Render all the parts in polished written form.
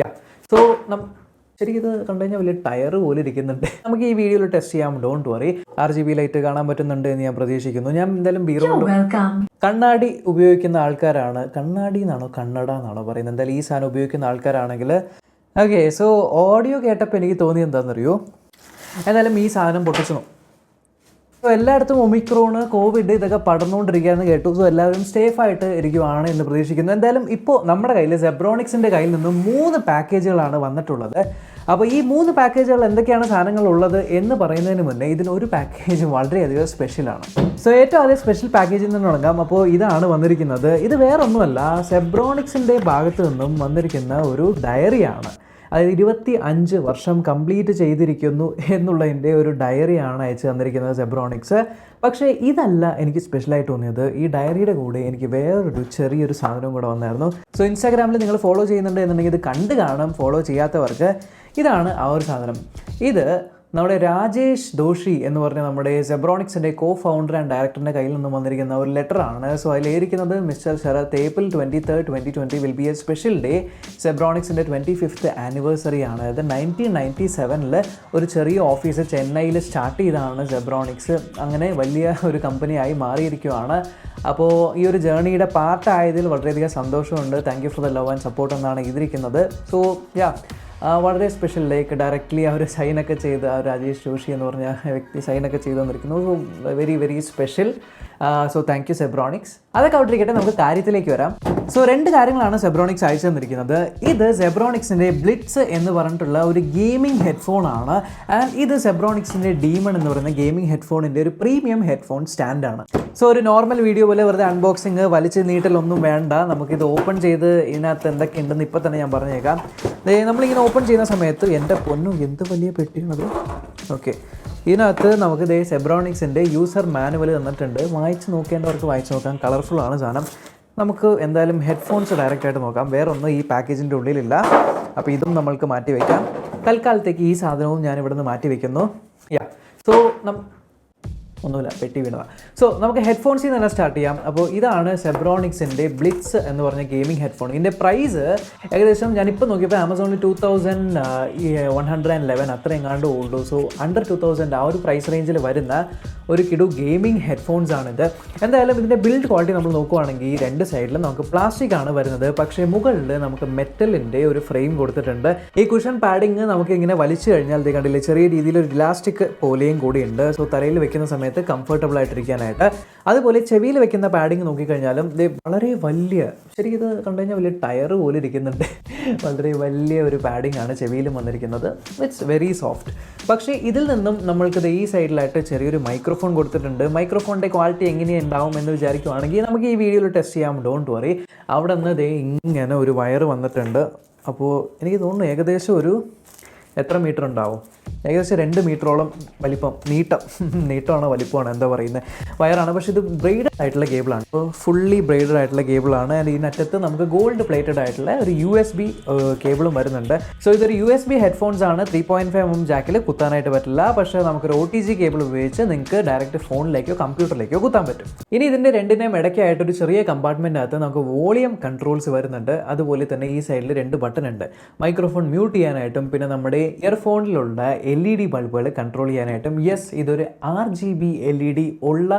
Yeah so ശരിക്കും ഇത് കണ്ടു കഴിഞ്ഞാൽ വലിയ ടയർ പോലെ ഇരിക്കുന്നുണ്ട്. നമുക്ക് ഈ വീഡിയോയിൽ ടെസ്റ്റ് ചെയ്യാം. Don't worry. RGB ലൈറ്റ് കാണാൻ പറ്റുന്നുണ്ട് എന്ന് ഞാൻ പ്രതീക്ഷിക്കുന്നു. ഞാൻ എന്തായാലും കണ്ണാടി ഉപയോഗിക്കുന്ന ആൾക്കാരാണ്. കണ്ണാടി എന്നാണോ കണ്ണട എന്നാണോ പറയുന്നത്? എന്തായാലും ഈ സാധനം ഉപയോഗിക്കുന്ന ആൾക്കാരാണെങ്കിൽ ഓക്കെ. സോ ഓഡിയോ കേട്ടപ്പോൾ എനിക്ക് തോന്നിയത് എന്താണെന്നറിയോ, എന്തായാലും ഈ സാധനം പൊട്ടിച്ചു. സോ എല്ലായിടത്തും ഒമിക്രോൺ കോവിഡ് ഇതൊക്കെ പടർന്നുകൊണ്ടിരിക്കുകയെന്ന് കേട്ടു. സോ എല്ലാവരും സേഫായിട്ട് ഇരിക്കുവാണ് എന്ന് പ്രതീക്ഷിക്കുന്നു. എന്തായാലും ഇപ്പോൾ നമ്മുടെ കയ്യിൽ സെബ്രോണിക്സിൻ്റെ കയ്യിൽ നിന്നും 3 പാക്കേജുകളാണ് വന്നിട്ടുള്ളത്. അപ്പോൾ ഈ 3 പാക്കേജുകൾ എന്തൊക്കെയാണ് സാധനങ്ങൾ ഉള്ളത് എന്ന് പറയുന്നതിന് മുന്നേ ഇതിനൊരു പാക്കേജ് വളരെയധികം സ്പെഷ്യലാണ്. സോ ഏറ്റവും ആദ്യം സ്പെഷ്യൽ പാക്കേജിൽ നിന്ന് തുടങ്ങാം. അപ്പോൾ ഇതാണ് വന്നിരിക്കുന്നത്. ഇത് വേറൊന്നുമല്ല, സെബ്രോണിക്സിൻ്റെ ഭാഗത്ത് നിന്നും വന്നിരിക്കുന്ന ഒരു ഡയറിയാണ്. അതായത് 25 വർഷം കംപ്ലീറ്റ് ചെയ്തിരിക്കുന്നു എന്നുള്ളതിൻ്റെ ഒരു ഡയറിയാണ് അയച്ചു തന്നിരിക്കുന്നത് സെബ്രോണിക്സ്. പക്ഷേ ഇതല്ല എനിക്ക് സ്പെഷ്യലായിട്ട് തോന്നിയത്. ഈ ഡയറിയുടെ കൂടെ എനിക്ക് വേറൊരു ചെറിയൊരു സാധനവും കൂടെ വന്നായിരുന്നു. സോ ഇൻസ്റ്റാഗ്രാമിൽ നിങ്ങൾ ഫോളോ ചെയ്യുന്നുണ്ട് എന്നുണ്ടെങ്കിൽ ഇത് കണ്ടു കാണും. ഫോളോ ചെയ്യാത്തവർക്ക് ഇതാണ് ആ ഒരു സാധനം. ഇത് നമ്മുടെ രാജേഷ് ദോഷി എന്ന് പറഞ്ഞ നമ്മുടെ സെബ്രോണിക്സിൻ്റെ co-founder ആൻഡ് ഡയറക്ടറിൻ്റെ കയ്യിൽ നിന്നും വന്നിരിക്കുന്ന ഒരു ലെറ്ററാണ്. സോ അതിലേരിക്കുന്നത് mister Sarath, April 23, 2020 will be a special day. സെബ്രോണിക്സിൻ്റെ 25th ആനിവേഴ്സറി ആണ്. അത് 1997 ഒരു ചെറിയ ഓഫീസ് ചെന്നൈയിൽ സ്റ്റാർട്ട് ചെയ്തതാണ് സെബ്രോണിക്സ്. അങ്ങനെ വലിയ ഒരു കമ്പനിയായി മാറിയിരിക്കുകയാണ്. അപ്പോൾ ഈ ഒരു ജേർണിയുടെ പാർട്ടായതിൽ വളരെയധികം സന്തോഷമുണ്ട്. Thank you for the love and support എന്നാണ് ഇതിരിക്കുന്നത്. സോ വളരെ സ്പെഷ്യൽ. ലൈക്ക് ഡയറക്റ്റ്ലി അവർ സൈനൊക്കെ ചെയ്ത്, രാജേഷ് ജോഷി എന്ന് പറഞ്ഞ വ്യക്തി സൈനൊക്കെ ചെയ്തു തന്നിരിക്കുന്നു. So very very special. So thank you Zebronics. അതൊക്കെ ഔട്ടിരിക്കട്ടെ, നമുക്ക് കാര്യത്തിലേക്ക് വരാം. സോ 2 കാര്യങ്ങളാണ് സെബ്രോണിക്സ് അയച്ചു തന്നിരിക്കുന്നത്. ഇത് സെബ്രോണിക്സിൻ്റെ ബ്ലിറ്റ്സ് എന്ന് പറഞ്ഞിട്ടുള്ള ഒരു ഗെയിമിംഗ് ഹെഡ്ഫോൺ ആണ്. ആൻഡ് ഇത് സെബ്രോണിക്സിൻ്റെ ഡീമൺ എന്ന് പറയുന്ന ഗെയിമിംഗ് ഹെഡ്ഫോണിൻ്റെ ഒരു പ്രീമിയം ഹെഡ്ഫോൺ സ്റ്റാൻഡാണ്. സോ ഒരു നോർമൽ വീഡിയോ പോലെ വെറുതെ അൺബോക്സിങ് വലിച്ച് നീട്ടലൊന്നും വേണ്ട. നമുക്കിത് ഓപ്പൺ ചെയ്ത് ഇതിനകത്ത് എന്തൊക്കെ ഉണ്ടെന്ന് ഇപ്പോൾ തന്നെ ഞാൻ പറഞ്ഞേക്കാം. നമ്മളിങ്ങനെ ഓപ്പൺ ചെയ്യുന്ന സമയത്ത് എൻ്റെ പൊന്നു എന്ത് വലിയ പെട്ടിയാണത്. ഓക്കെ, ഇതിനകത്ത് നമുക്ക് സെബ്രോണിക്സിൻ്റെ യൂസർ മാനുവൽ തന്നിട്ടുണ്ട്. വായിച്ച് നോക്കേണ്ടവർക്ക് വായിച്ച് നോക്കാം. കളർഫുള്ളാണ് സാധനം. നമുക്ക് എന്തായാലും ഹെഡ്ഫോൺസ് ഡയറക്റ്റായിട്ട് നോക്കാം. വേറൊന്നും ഈ പാക്കേജിൻ്റെ ഉള്ളിലില്ല. അപ്പോൾ ഇതും നമ്മൾക്ക് മാറ്റി വയ്ക്കാം. തൽക്കാലത്തേക്ക് ഈ സാധനവും ഞാൻ ഇവിടെ നിന്ന് മാറ്റി വയ്ക്കുന്നു. സോ ഒന്നുമില്ല, പെട്ടി വീണതാണ്. സോ നമുക്ക് ഹെഡ്ഫോൺസിൽ നിന്ന് തന്നെ സ്റ്റാർട്ട് ചെയ്യാം. അപ്പോൾ ഇതാണ് സെബ്രോണിക്സിൻ്റെ ബ്ലിറ്റ്സ് എന്ന് പറഞ്ഞ ഗെയിമിംഗ് ഹെഡ്ഫോൺ. ഇതിൻ്റെ പ്രൈസ് ഏകദേശം ഞാനിപ്പോൾ നോക്കിയപ്പോൾ ആമസോണിൽ 2111 അത്ര എങ്ങാണ്ട് ഉള്ളൂ. സോ അണ്ടർ 2000 ആ ഒരു പ്രൈസ് റേഞ്ചിൽ വരുന്ന ഒരു കിടു ഗെയിമിംഗ് ഹെഡ്ഫോൺസ് ആണിത്. എന്തായാലും ഇതിൻ്റെ ബിൽഡ് ക്വാളിറ്റി നമ്മൾ നോക്കുവാണെങ്കിൽ 2 സൈഡിലും നമുക്ക് പ്ലാസ്റ്റിക് ആണ് വരുന്നത്. പക്ഷേ മുകളിൽ നമുക്ക് മെറ്റലിൻ്റെ ഒരു ഫ്രെയിം കൊടുത്തിട്ടുണ്ട്. ഈ കുഷൻ പാഡിങ് നമുക്ക് ഇങ്ങനെ വലിച്ചു കഴിഞ്ഞാൽ ഇത് കണ്ടില്ലേ, ചെറിയ രീതിയിലൊരു ഇലാസ്റ്റിക് പോലെയും കൂടിയുണ്ട്. സോ തലയിൽ വെക്കുന്ന സമയത്ത് കംഫർട്ടബിൾ ആയിട്ടിരിക്കാനായിട്ട്. അതുപോലെ ചെവിയിൽ വെക്കുന്ന പാഡിങ് നോക്കിക്കഴിഞ്ഞാലും ഇത് വളരെ വലിയ, ശരിക്കും ഇത് കണ്ടു കഴിഞ്ഞാൽ വലിയ ടയർ പോലെ ഇരിക്കുന്നുണ്ട്. വളരെ വലിയ ഒരു പാഡിങ് ആണ് ചെവിയിലും വന്നിരിക്കുന്നത്. It's very soft. പക്ഷേ ഇതിൽ നിന്നും നമ്മൾക്കിത് ഈ സൈഡിലായിട്ട് ചെറിയൊരു മൈക്രോഫോൺ കൊടുത്തിട്ടുണ്ട്. മൈക്രോഫോണിൻ്റെ ക്വാളിറ്റി എങ്ങനെയുണ്ടാവും എന്ന് വിചാരിക്കുവാണെങ്കിൽ നമുക്ക് ഈ വീഡിയോയിൽ ടെസ്റ്റ് ചെയ്യാം. Don't worry. അവിടെ നിന്ന് ഇങ്ങനെ ഒരു വയർ വന്നിട്ടുണ്ട്. അപ്പോൾ എനിക്ക് തോന്നുന്നു ഏകദേശം ഒരു എത്ര മീറ്റർ ഉണ്ടാവും, ഏകദേശം 2 മീറ്ററോളം വലിപ്പം, നീട്ടമാണോ വലിപ്പമാണ് എന്താ പറയുന്നത്, വയറാണ്. പക്ഷേ ഇത് ബ്രെയ്ഡഡ് ആയിട്ടുള്ള കേബിളാണ്. അപ്പോൾ ഫുള്ളി ബ്രെയ്ഡഡ് ആയിട്ടുള്ള കേബിളാണ്. ആൻഡ് ഇതിനറ്റത്ത് നമുക്ക് ഗോൾഡ് പ്ലേറ്റഡ് ആയിട്ടുള്ള ഒരു USB കേബിളും വരുന്നുണ്ട്. സോ ഇതൊരു USB ഹെഡ്ഫോൺസ് ആണ്. 3.5mm ജാക്കിൽ കുത്താനായിട്ട് പറ്റില്ല. പക്ഷേ നമുക്കൊരു OTG കേബിൾ ഉപയോഗിച്ച് നിങ്ങൾക്ക് ഡയറക്റ്റ് ഫോണിലേക്കോ കമ്പ്യൂട്ടറിലേക്കോ കുത്താൻ പറ്റും. ഇനി ഇതിൻ്റെ രണ്ടിനെയും ഇടയ്ക്കായിട്ടൊരു ചെറിയ കമ്പാർട്ട്മെൻറ്റിനകത്ത് നമുക്ക് വോളിയം കൺട്രോൾസ് വരുന്നുണ്ട്. അതുപോലെ തന്നെ ഈ സൈഡിൽ 2 ബട്ടൺ ഉണ്ട്, മൈക്രോഫോൺ മ്യൂട്ട് ചെയ്യാനായിട്ടും പിന്നെ നമ്മുടെ ഇയർഫോണിലുള്ള LED ബൾബുകൾ കൺട്രോൾ ചെയ്യാനായിട്ടും. യെസ്, ഇതൊരു RGB LED ഉള്ള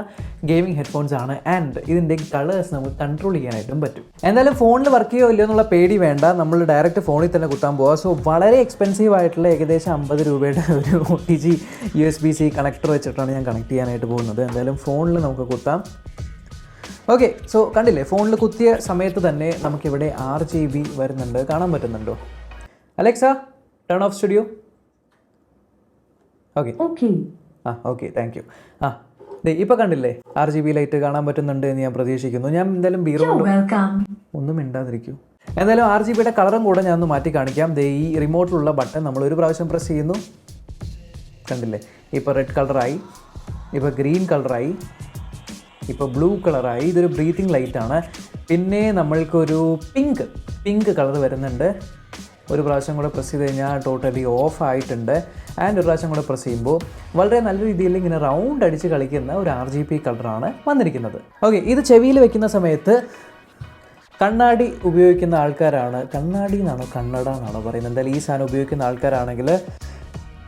ഗെയിമിംഗ് ഹെഡ്ഫോൺസ് ആണ്. ആൻഡ് ഇതിൻ്റെ കളേഴ്സ് നമുക്ക് കൺട്രോൾ ചെയ്യാനായിട്ടും പറ്റും. എന്തായാലും ഫോണിൽ വർക്ക് ചെയ്യോ ഇല്ലയോ എന്നുള്ള പേടി വേണ്ട, നമ്മൾ ഡയറക്റ്റ് ഫോണിൽ തന്നെ കുത്താൻ പോകാം. സോ വളരെ എക്സ്പെൻസീവ് ആയിട്ടുള്ള ഏകദേശം 50 രൂപയുടെ ഒരു OTG USB-C കണക്ടർ വെച്ചിട്ടാണ് ഞാൻ കണക്ട് ചെയ്യാനായിട്ട് പോകുന്നത്. എന്തായാലും ഫോണിൽ നമുക്ക് കുത്താം. ഓക്കെ, സോ കണ്ടില്ലേ, ഫോണിൽ കുത്തിയ സമയത്ത് തന്നെ നമുക്കിവിടെ RGB വരുന്നുണ്ട്. കാണാൻ പറ്റുന്നുണ്ടോ? Alexa, turn of studio. Okay, thank you. ഇപ്പോൾ കണ്ടില്ലേ, RGB ലൈറ്റ് കാണാൻ പറ്റുന്നുണ്ട് എന്ന് ഞാൻ പ്രതീക്ഷിക്കുന്നു. ഞാൻ എന്തായാലും ഒന്നും മിണ്ടാതിരിക്കൂ. എന്തായാലും RGBയുടെ കളറും കൂടെ ഞാൻ ഒന്ന് മാറ്റി കാണിക്കാം. ഈ റിമോട്ടിലുള്ള ബട്ടൺ നമ്മൾ ഒരു പ്രാവശ്യം പ്രസ് ചെയ്യുന്നു, കണ്ടില്ലേ, ഇപ്പോൾ റെഡ് കളറായി, ഇപ്പോൾ ഗ്രീൻ കളറായി, ഇപ്പോൾ ബ്ലൂ കളറായി. ഇതൊരു ബ്രീത്തിങ് ലൈറ്റാണ്. പിന്നെ നമ്മൾക്കൊരു പിങ്ക് കളർ വരുന്നുണ്ട്. ഒരു പ്രാവശ്യം കൂടെ പ്രസ് ചെയ്ത് കഴിഞ്ഞാൽ ടോട്ടലി ഓഫ് ആയിട്ടുണ്ട്. ആൻഡ് ഒരു പ്രാവശ്യം കൂടെ പ്രസ് ചെയ്യുമ്പോൾ വളരെ നല്ല രീതിയിൽ ഇങ്ങനെ റൗണ്ട് അടിച്ച് കളിക്കുന്ന ഒരു RGB കളറാണ് വന്നിരിക്കുന്നത്. ഓക്കെ, ഇത് ചെവിയിൽ വെക്കുന്ന സമയത്ത് കണ്ണാടി ഉപയോഗിക്കുന്ന ആൾക്കാരാണ്, കണ്ണാടി എന്നാണോ കണ്ണട എന്നാണോ പറയുന്നത്, എന്തായാലും ഈ സാധനം ഉപയോഗിക്കുന്ന ആൾക്കാരാണെങ്കിൽ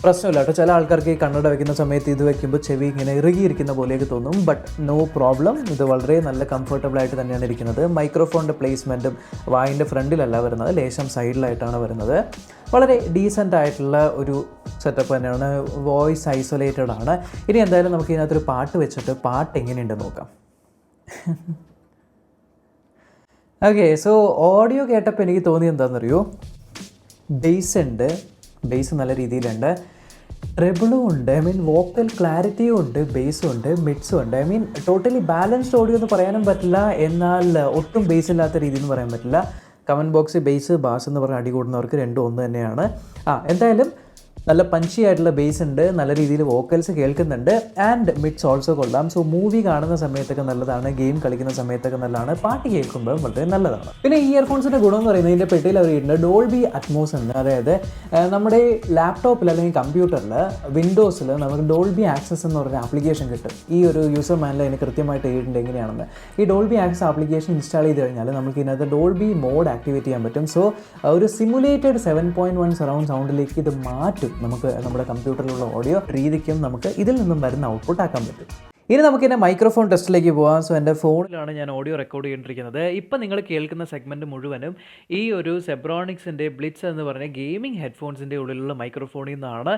പ്രശ്നമില്ല കേട്ടോ. ചില ആൾക്കാർക്ക് ഈ കണ്ണട വയ്ക്കുന്ന സമയത്ത് ഇത് വയ്ക്കുമ്പോൾ ചെവി ഇങ്ങനെ ഇറുകിയിരിക്കുന്ന പോലെയൊക്കെ തോന്നും. ബട്ട് നോ പ്രോബ്ലം, ഇത് വളരെ നല്ല കംഫർട്ടബിൾ ആയിട്ട് തന്നെയാണ് ഇരിക്കുന്നത്. മൈക്രോഫോണിൻ്റെ പ്ലേസ്മെൻറ്റും വായിൻ്റെ ഫ്രണ്ടിലല്ല വരുന്നത്, ലേശം സൈഡിലായിട്ടാണ് വരുന്നത്. വളരെ ഡീസൻ്റ് ആയിട്ടുള്ള ഒരു സെറ്റപ്പ് തന്നെയാണ്, വോയിസ് ഐസൊലേറ്റഡ് ആണ്. ഇനി എന്തായാലും നമുക്ക് ഇതിനകത്തൊരു പാട്ട് വെച്ചിട്ട് പാട്ട് എങ്ങനെയുണ്ടെന്ന് നോക്കാം. ഓക്കെ, സോ ഓഡിയോ കേട്ടപ്പോൾ എനിക്ക് തോന്നിയത് എന്താണെന്നറിയോ, ബേസ് ഉണ്ട്, ബേസ് നല്ല രീതിയിലുണ്ട്, ട്രെബിളും ഉണ്ട്, ഐ മീൻ വോക്കൽ ക്ലാരിറ്റിയും ഉണ്ട്, ബേസും ഉണ്ട്, മിഡ്സും ഉണ്ട്. I mean totally balanced audio എന്ന് പറയാനും പറ്റില്ല, എന്നാൽ ഒട്ടും ബേസ് ഇല്ലാത്ത രീതിയിൽ എന്ന് പറയാൻ പറ്റില്ല. കമൻറ്റ് ബോക്സിൽ ബേസ് ബാസ് എന്ന് പറഞ്ഞ് അടി കൂടുന്നവർക്ക് രണ്ടും ഒന്ന് തന്നെയാണ്. എന്തായാലും നല്ല പഞ്ചി ആയിട്ടുള്ള ബേസ് ഉണ്ട്, നല്ല രീതിയിൽ വോക്കൽസ് കേൾക്കുന്നുണ്ട്, ആൻഡ് മിഡ്സ് ഓൾസോ കൊള്ളാം. സോ മൂവി കാണുന്ന സമയത്തൊക്കെ നല്ലതാണ്, ഗെയിം കളിക്കുന്ന സമയത്തൊക്കെ നല്ലതാണ്, പാട്ട് കേൾക്കുമ്പോൾ വളരെ നല്ലതാണ്. പിന്നെ ഈ ഇയർഫോൺസിൻ്റെ ഗുണം എന്ന് പറയുന്നത് ഇതിൻ്റെ പെട്ടിയിൽ അവർ ഇടുന്നത് ഡോൾബി അറ്റ്മോസ് ഉണ്ട്. അതായത് നമ്മുടെ ലാപ്ടോപ്പിൽ അല്ലെങ്കിൽ കമ്പ്യൂട്ടറിൽ വിൻഡോസിൽ നമുക്ക് ഡോൾബി ആക്സസ് എന്ന് പറഞ്ഞ ആപ്ലിക്കേഷൻ കിട്ടും. ഈ ഒരു യൂസർ മാനിൽ അതിന് കൃത്യമായിട്ട് എഴുതിയിട്ടുണ്ട് എങ്ങനെയാണെന്ന്. ഈ ഡോൾബി ആക്സസ് ആപ്ലിക്കേഷൻ ഇൻസ്റ്റാൾ ചെയ്ത് കഴിഞ്ഞാൽ നമുക്ക് ഇതിനകത്ത് ഡോൾബി മോഡ് ആക്ടിവേറ്റ് ചെയ്യാൻ പറ്റും. സോ ഒരു സിമുലേറ്റഡ് 7.1 സറൗണ്ട് സൗണ്ടിലേക്ക് ഇത് മാറ്റും. നമുക്ക് നമ്മുടെ കമ്പ്യൂട്ടറിലുള്ള ഓഡിയോ രീതിക്കും നമുക്ക് ഇതിൽ നിന്നും വരുന്ന ഔട്ട്പുട്ട് ആക്കാൻ പറ്റും. ഇനി നമുക്ക് എൻ്റെ മൈക്രോഫോൺ ടെസ്റ്റിലേക്ക് പോകാം. സോ എൻ്റെ ഫോണിലാണ് ഞാൻ ഓഡിയോ റെക്കോർഡ് ചെയ്തുകൊണ്ടിരിക്കുന്നത്. ഇപ്പം നിങ്ങൾ കേൾക്കുന്ന സെഗ്മെൻറ്റ് മുഴുവനും ഈ ഒരു സെബ്രോണിക്സിൻ്റെ ബ്ലിറ്റ്സ് എന്ന് പറഞ്ഞ ഗെയിമിംഗ് ഹെഡ്ഫോൺസിൻ്റെ ഉള്ളിലുള്ള മൈക്രോഫോണിൽ നിന്നാണ്.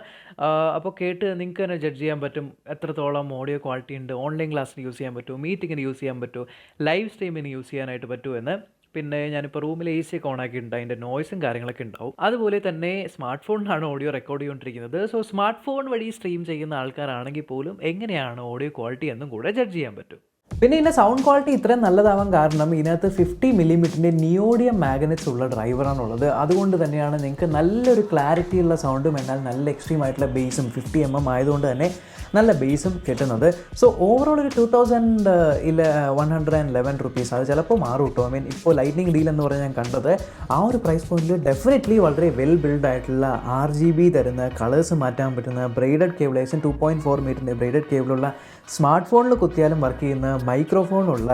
അപ്പോൾ കേട്ട് നിങ്ങൾക്ക് തന്നെ ജഡ്ജ് ചെയ്യാൻ പറ്റും എത്രത്തോളം ഓഡിയോ ക്വാളിറ്റി ഉണ്ട്. ഓൺലൈൻ ക്ലാസ്സിന് യൂസ് ചെയ്യാൻ പറ്റുമോ, മീറ്റിങ്ങിന് യൂസ് ചെയ്യാൻ പറ്റുമോ, ലൈവ് സ്ട്രീമിന് യൂസ് ചെയ്യാനായിട്ട് പറ്റുമോ എന്ന്. പിന്നെ ഞാനിപ്പോൾ റൂമിൽ എ സി ഒക്കെ ഓണാക്കിയിട്ടുണ്ട്, അതിൻ്റെ നോയ്സും കാര്യങ്ങളൊക്കെ ഉണ്ടാവും. അതുപോലെ തന്നെ സ്മാർട്ട് ഫോണിലാണ് ഓഡിയോ റെക്കോർഡ് ചെയ്തുകൊണ്ടിരിക്കുന്നത്. സോ സ്മാർട്ട് ഫോൺ വഴി സ്ട്രീം ചെയ്യുന്ന ആൾക്കാരാണെങ്കിൽ പോലും എങ്ങനെയാണ് ഓഡിയോ ക്വാളിറ്റി എന്നും കൂടെ ജഡ്ജ് ചെയ്യാൻ പറ്റും. പിന്നെ ഇതിൻ്റെ സൗണ്ട് ക്വാളിറ്റി ഇത്രയും നല്ലതാവാൻ കാരണം ഇതിനകത്ത് 50 മില്ലിമീറ്ററിൻ്റെ നിയോഡിയം മാഗ്നറ്റ്സ് ഉള്ള ഡ്രൈവറാണുള്ളത്. അതുകൊണ്ട് തന്നെയാണ് നിങ്ങൾക്ക് നല്ലൊരു ക്ലാരിറ്റിയുള്ള സൗണ്ടും എന്നാൽ നല്ല എക്സ്ട്രീം ആയിട്ടുള്ള ബേസും 50 mm ആയതുകൊണ്ട് തന്നെ നല്ല ബേസും കിട്ടുന്നത്. സോ ഓവറോൾ ഒരു 2111 റുപ്പീസ്, അത് ചിലപ്പോൾ മാറും കേട്ടോ. ഐ മീൻ ഇപ്പോൾ ലൈറ്റ്നിങ് ഡീൽ എന്ന് പറഞ്ഞാൽ ഞാൻ കണ്ടത് ആ ഒരു പ്രൈസ് പോയിന്റിൽ ഡെഫിനറ്റ്ലി വളരെ വെൽ ബിൽഡ് ആയിട്ടുള്ള RGB തരുന്ന, കളേഴ്സ് മാറ്റാൻ പറ്റുന്ന, ബ്രെയ്ഡഡ് കേബിൾ, 2.4 മീറ്ററിൻ്റെ ബ്രെയ്ഡഡ് കേബിളുള്ള, സ്മാർട്ട് ഫോണിൽ കുത്തിയാലും വർക്ക് ചെയ്യുന്ന, മൈക്രോഫോണുള്ള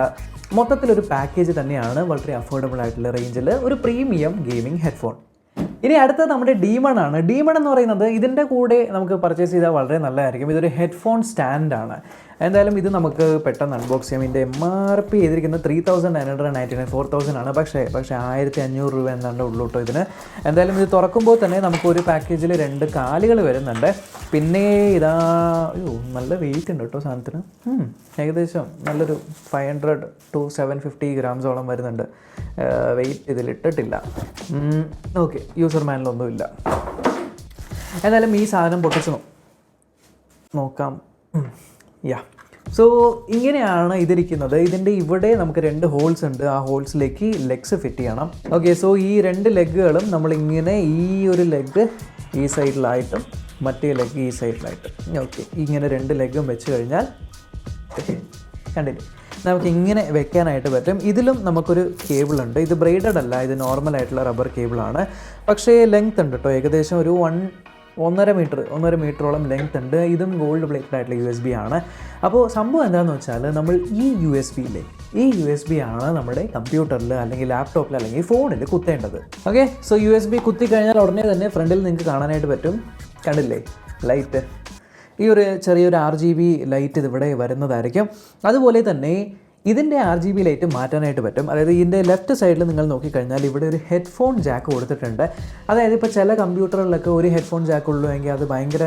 മൊത്തത്തിലൊരു പാക്കേജ് തന്നെയാണ്. വളരെ അഫോർഡബിൾ ആയിട്ടുള്ള റേഞ്ചിൽ ഒരു പ്രീമിയം ഗെയിമിംഗ് ഹെഡ്ഫോൺ. ഇനി അടുത്തത് നമ്മുടെ ഡീമൺ ആണ്. ഡീമൺ എന്ന് പറയുന്നത് ഇതിൻ്റെ കൂടെ നമുക്ക് പർച്ചേസ് ചെയ്താൽ വളരെ നല്ലതായിരിക്കും. ഇതൊരു ഹെഡ്ഫോൺ സ്റ്റാൻഡാണ്. എന്തായാലും ഇത് നമുക്ക് പെട്ടെന്ന് അൺബോക്സ് ചെയ്യാം. ഇതിൻ്റെ MRP ചെയ്തിരിക്കുന്നത് 3999, 4000 ആണ്. പക്ഷേ 1500 രൂപ എന്താണ്ട് ഉള്ളൂ കേട്ടോ ഇതിന്. എന്തായാലും ഇത് തുറക്കുമ്പോൾ തന്നെ നമുക്കൊരു പാക്കേജിൽ 2 കാലുകൾ വരുന്നുണ്ട്. പിന്നെ ഇതാ, നല്ല വെയിറ്റ് ഉണ്ട് കേട്ടോ സാധനത്തിന്. ഏകദേശം നല്ലൊരു 500 to 750 ഗ്രാംസോളം വരുന്നുണ്ട്. വെയിറ്റ് ഇതിലിട്ടിട്ടില്ല. ഓക്കെ, യൂസർ മാനുവലൊന്നുമില്ല. എന്തായാലും ഈ സാധനം പൊട്ടിച്ച് നോക്കാം. സോ ഇങ്ങനെയാണ് ഇതിരിക്കുന്നത്. ഇതിൻ്റെ ഇവിടെ നമുക്ക് 2 ഹോൾസ് ഉണ്ട്. ആ ഹോൾസിലേക്ക് ലെഗ്സ് ഫിറ്റ് ചെയ്യണം. ഓക്കെ, സോ ഈ 2 ലെഗുകളും നമ്മളിങ്ങനെ, ഈ ഒരു ലെഗ് ഈ സൈഡിലായിട്ടും മറ്റേ ലെഗ് ഈ സൈഡിലായിട്ടും, ഓക്കെ, ഇങ്ങനെ 2 ലെഗും വെച്ച് കഴിഞ്ഞാൽ കണ്ടില്ലേ, നമുക്ക് ഇങ്ങനെ വെക്കാനായിട്ട് പറ്റും. ഇതിലും നമുക്കൊരു കേബിളുണ്ട്. ഇത് ബ്രെയ്ഡഡ് അല്ല, ഇത് നോർമലായിട്ടുള്ള റബ്ബർ കേബിളാണ്. പക്ഷേ ലെങ്ത് ഉണ്ട് കേട്ടോ, ഏകദേശം ഒരു 1.5 മീറ്ററോളം ലെങ്ത് ഉണ്ട്. ഇതും ഗോൾഡ് പ്ലേറ്റഡ് ആയിട്ടുള്ള USB ആണ്. അപ്പോൾ സംഭവം എന്താണെന്ന് വെച്ചാൽ നമ്മൾ ഈ USB ആണ് നമ്മുടെ കമ്പ്യൂട്ടറിൽ അല്ലെങ്കിൽ ലാപ്ടോപ്പിൽ അല്ലെങ്കിൽ ഫോണിൽ കുത്തേണ്ടത്. ഓക്കെ, സോ USB കുത്തി കഴിഞ്ഞാൽ ഉടനെ തന്നെ ഫ്രണ്ടിൽ നിങ്ങൾക്ക് കാണാനായിട്ട് പറ്റും. കണ്ടില്ലേ ലൈറ്റ്, ഈ ഒരു ചെറിയൊരു RGB ലൈറ്റ് ഇതിവിടെ വരുന്നതായിരിക്കും. അതുപോലെ തന്നെ ഇതിൻ്റെ RGB ലൈറ്റ് മാറ്റാനായിട്ട് പറ്റും. അതായത് ഇതിൻ്റെ ലെഫ്റ്റ് സൈഡിൽ നിങ്ങൾ നോക്കിക്കഴിഞ്ഞാൽ ഇവിടെ ഒരു ഹെഡ്ഫോൺ ജാക്ക് കൊടുത്തിട്ടുണ്ട്. അതായത് ഇപ്പോൾ ചില കമ്പ്യൂട്ടറുകളിലൊക്കെ ഒരു ഹെഡ്ഫോൺ ജാക്ക് ഉള്ളൂ എങ്കിൽ അത് ഭയങ്കര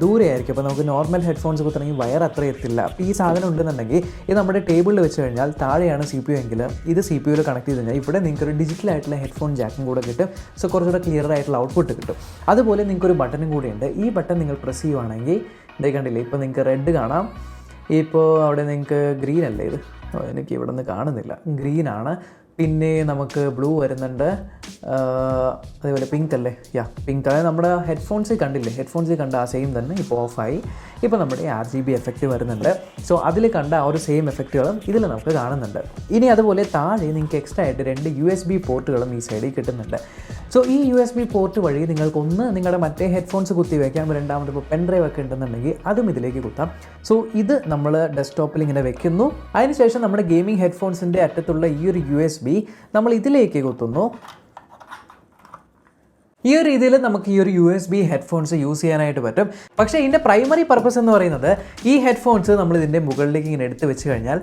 ദൂരെയായിരിക്കും. അപ്പോൾ നമുക്ക് നോർമൽ ഹെഡ്ഫോൺസ് കുത്തണമെങ്കിൽ വയർ അത്ര എത്തില്ല. അപ്പോൾ ഈ സാധനം ഉണ്ടെന്നുണ്ടെങ്കിൽ ഇത് നമ്മുടെ ടേബിളിൽ വെച്ച് കഴിഞ്ഞാൽ താഴെയാണ് CPU എങ്കിൽ ഇത് CPUവിൽ കണക്ട് ചെയ്ത് കഴിഞ്ഞാൽ ഇവിടെ നിങ്ങൾക്കൊരു ഡിജിറ്റലായിട്ടുള്ള ഹെഡ്ഫോൺ ജാക്കും കൂടെ കിട്ടും. സോ കുറച്ചുകൂടെ ക്ലിയർ ആയിട്ടുള്ള ഔട്ട്പുട്ട് കിട്ടും. അതുപോലെ നിങ്ങൾക്കൊരു ബട്ടണും കൂടിയുണ്ട്. ഈ ബട്ടൺ നിങ്ങൾ പ്രസ് ചെയ്യുവാണെങ്കിൽ ഇതേ കണ്ടില്ലേ, ഇപ്പോൾ നിങ്ങൾക്ക് റെഡ് കാണാം. ഇപ്പോൾ അവിടെ നിങ്ങൾക്ക് ഗ്രീൻ അല്ലേ, ഇത് എനിക്ക് ഇവിടെ നിന്ന് കാണുന്നില്ല, ഗ്രീനാണ്. പിന്നെ നമുക്ക് ബ്ലൂ വരുന്നുണ്ട്, അതേപോലെ പിങ്ക് അല്ലേ, പിങ്ക്. അതായത് നമ്മുടെ ഹെഡ്ഫോൺസിൽ കണ്ട ആ സെയിം തന്നെ ഇപ്പോൾ ഓഫായി. ഇപ്പോൾ നമ്മുടെ RGB എഫക്റ്റ് വരുന്നുണ്ട്. സോ അതിൽ കണ്ട ആ ഒരു സെയിം എഫക്റ്റുകളും ഇതിൽ നമുക്ക് കാണുന്നുണ്ട്. ഇനി അതുപോലെ താഴെ നിങ്ങൾക്ക് എക്സ്ട്രാ ആയിട്ട് 2 USB പോർട്ടുകളും ഈ സൈഡിൽ കിട്ടുന്നുണ്ട്. സോ ഈ USB പോർട്ട് വഴി നിങ്ങൾക്കൊന്ന് നിങ്ങളുടെ മറ്റേ ഹെഡ്ഫോൺസ് കുത്തി വയ്ക്കാം. രണ്ടാമത് ഇപ്പോൾ പെൻഡ്രൈവ് ഒക്കെ ഉണ്ടെന്നുണ്ടെങ്കിൽ അതും ഇതിലേക്ക് കുത്താം. സോ ഇത് നമ്മൾ ഡെസ്ക്ടോപ്പിൽ ഇങ്ങനെ വെക്കുന്നു. അതിനുശേഷം നമ്മുടെ ഗെയിമിംഗ് ഹെഡ്ഫോൺസിൻ്റെ അറ്റത്തുള്ള ഈ ഒരു USB നമ്മൾ ഇതിലേക്ക് കുത്തുന്നു. ഈ ഒരു രീതിയിൽ നമുക്ക് ഈ ഒരു USB ഹെഡ്ഫോൺസ് യൂസ് ചെയ്യാനായിട്ട് പറ്റും. പക്ഷേ ഇതിൻ്റെ പ്രൈമറി പർപ്പസ് എന്ന് പറയുന്നത് ഈ ഹെഡ്ഫോൺസ് നമ്മൾ ഇതിൻ്റെ മുകളിലേക്ക് ഇങ്ങനെ എടുത്ത് വെച്ച് കഴിഞ്ഞാൽ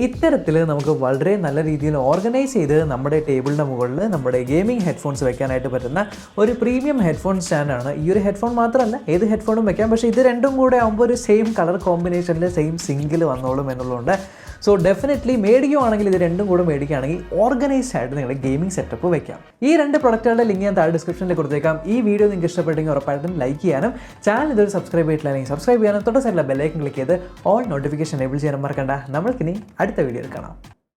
ഇത്തരത്തിൽ നമുക്ക് വളരെ നല്ല രീതിയിൽ ഓർഗനൈസ് ചെയ്ത് നമ്മുടെ ടേബിളിൻ്റെ മുകളിൽ നമ്മുടെ ഗെയിമിംഗ് ഹെഡ്ഫോൺസ് വെക്കാനായിട്ട് പറ്റുന്ന ഒരു പ്രീമിയം ഹെഡ്ഫോൺ സ്റ്റാൻഡാണ്. ഈ ഒരു ഹെഡ്ഫോൺ മാത്രമല്ല ഏത് ഹെഡ്ഫോണും വെക്കാം. പക്ഷേ ഇത് രണ്ടും കൂടെ ആകുമ്പോൾ ഒരു സെയിം കളർ കോമ്പിനേഷനിൽ സെയിം സിങ്കിൽ വന്നോളും എന്നുള്ളതുകൊണ്ട് സോ ഡെഫിനറ്റ്ലി മേടിക്കുകയാണെങ്കിൽ ഇത് രണ്ടും കൂടെ മേടിക്കുകയാണെങ്കിൽ ഓർഗനൈസ്ഡ് ആയിട്ട് നിങ്ങളുടെ ഗെയിമിംഗ് സെറ്റപ്പ് വെക്കാം. ഈ 2 പ്രൊഡക്റ്റുകളുടെ ലിങ്ക് ഞാൻ താഴെ ഡിസ്ക്രിപ്ഷനിൽ കൊടുത്തേക്കാം. ഈ വീഡിയോ നിങ്ങൾക്ക് ഇഷ്ടപ്പെട്ടെങ്കിൽ ഉറപ്പായിട്ടും ലൈക്ക് ചെയ്യാനും ചാനൽ ഇതൊരു സബ്സ്ക്രൈബ് ചെയ്തിട്ടില്ലെങ്കിൽ സബ്സ്ക്രൈബ് ചെയ്യാനും തൊട്ട് സൈഡിലെ ബെല്ലൈക്കൺ ക്ലിക്ക് ചെയ്ത് ഓൾ നോട്ടിഫിക്കേഷൻ എനേബിൾ ചെയ്യാനും മറക്കണ്ട. നമ്മൾക്കിനി അടുത്ത വീഡിയോയിൽ കാണാം.